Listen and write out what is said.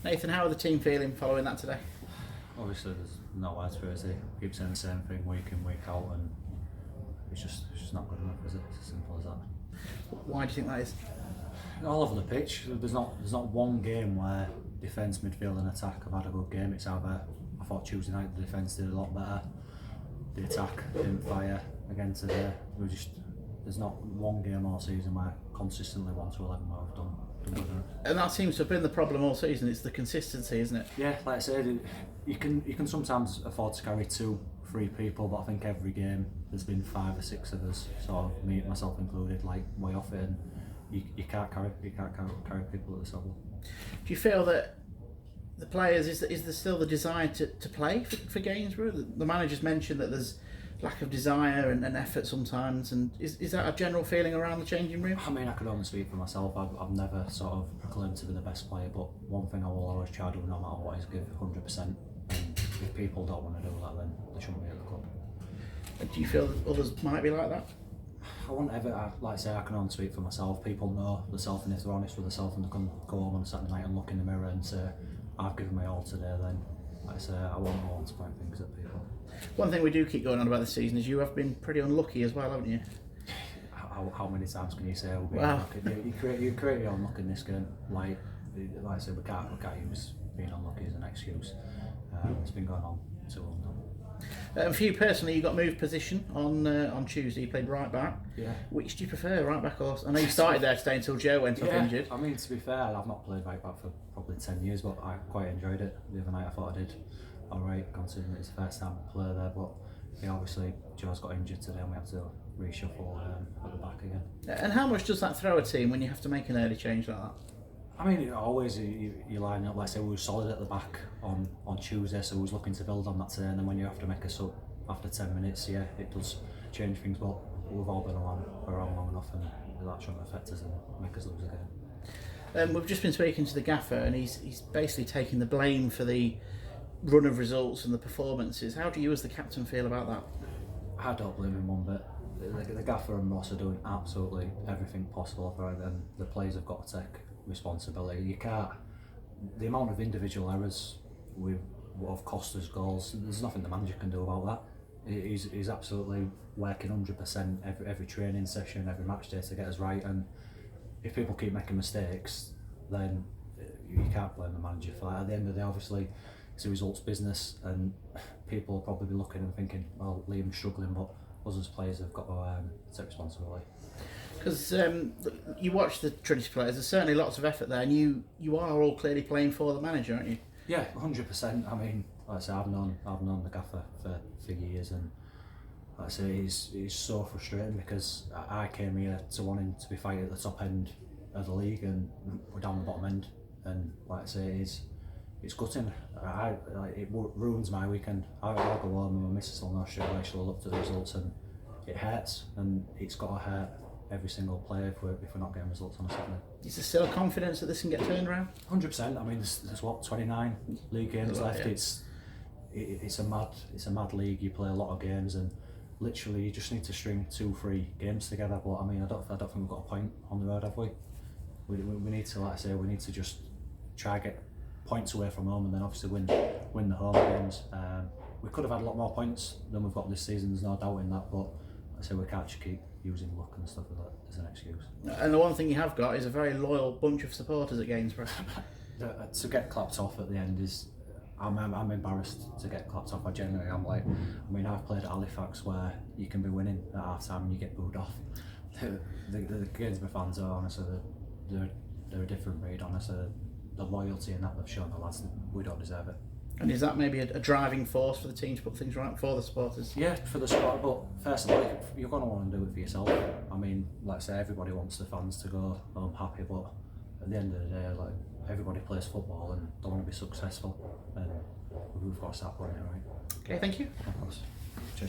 Nathan, how are the team feeling following that today? Obviously, there's no words for it, is it? Keep saying the same thing week in, week out, and it's just not good enough, is it? It's as simple as that. Why do you think that is? All over the pitch, there's not one game where defence, midfield, and attack have had a good game. It's either I thought Tuesday night the defence did a lot better, the attack didn't fire again today. There's not one game all season where consistently 1 to 11 where I've done good enough. And that seems to have been the problem all season. It's the consistency, isn't it? Yeah, like I said, you can sometimes afford to carry 2-3 people, but I think every game there's been 5 or 6 of us, so me myself included, like way off it, and you can't carry people at this level. Do you feel that the players is there still the desire to play for Gainsborough? The manager's mentioned that there's lack of desire and effort sometimes, and is that a general feeling around the changing room? I mean, I could only speak for myself. I've never sort of proclaimed to be the best player, but one thing I will always try to do no matter what is give 100%, and if people don't want to do that, then they shouldn't be at the club. Do you feel that others might be like that? I won't ever, like I say, I can only speak for myself. People know themselves, and if they're honest with themselves and they can go home on a Saturday night and look in the mirror and say, I've given my all today, then like I say, I won't go on to point things at people. One thing we do keep going on about this season is you have been pretty unlucky as well, haven't you? How many times can you say I'll be wow. unlucky? You create your unlucky in this game. Like I said, we can't use being unlucky as an excuse. It's been going on too long now. For you personally, you got moved position on Tuesday. You played right back. Yeah. Which do you prefer, right back or? I know you started there today until Joe went off injured. I mean, to be fair, I've not played right back for probably 10 years, but I quite enjoyed it. The other night, I thought I did all right, considering it's the first time I play there. But yeah, obviously, Joe's got injured today, and we have to reshuffle at the back again. And how much does that throw a team when you have to make an early change like that? I mean, always you line up. Like I say, we were solid at the back on Tuesday, so we was looking to build on that today. And then when you have to make a sub after 10 minutes, yeah, it does change things. But we've all been around long enough, and that shouldn't affect us and make us lose again. We've just been speaking to the gaffer, and he's basically taking the blame for the run of results and the performances. How do you, as the captain, feel about that? I don't blame him one bit. The gaffer and Ross are doing absolutely everything possible for it, and the players have got to take responsibility. You can't. The amount of individual errors what have cost us goals. There's nothing the manager can do about that. He's absolutely working 100% every training session, every match day to get us right. And if people keep making mistakes, then you can't blame the manager for that. At the end of the day, obviously, it's a results business, and people will probably be looking and thinking, well, Liam's struggling, but us as players have got to take responsibility. Because you watch the Trinity players, there's certainly lots of effort there, and you are all clearly playing for the manager, aren't you? Yeah, 100%. I mean, like I say, I've known the gaffer for years, and like I say, it's so frustrating because I came here to wanting to be fighting at the top end of the league, and we're down the bottom end. And like I say, it's gutting. It ruins my weekend. I'll go home and my missus will know straight away. She'll look to the results, and it hurts, and it's got to hurt every single player if we're not getting results on a Saturday. Is there still confidence that this can get turned around? 100%. I mean, there's what, 29 league games left. Yeah. It's a mad league. You play a lot of games, and literally you just need to string 2-3 games together. But I mean, I don't think we've got a point on the road, have we? We need to, like I say, we need to just try to get points away from home, and then obviously win the home games. We could have had a lot more points than we've got this season. There's no doubt in that, but like I say, we can't just keep using luck and stuff like that as an excuse. And the one thing you have got is a very loyal bunch of supporters at Gainsborough. To get clapped off at the end is, I'm embarrassed to get clapped off. I genuinely am. Like, I mean, I've played at Halifax where you can be winning at half time and you get booed off. The Gainsborough fans are honestly they're a different breed. Honestly, the loyalty and that they've shown the lads, we don't deserve it. And is that maybe a driving force for the team to put things right for the supporters? Yeah, for the sport, but first of all, you're going to want to do it for yourself. I mean, like I say, everybody wants the fans to go home happy, but at the end of the day, like, everybody plays football and they want to be successful, and we've got to start putting it right. Okay, thank you. Of course.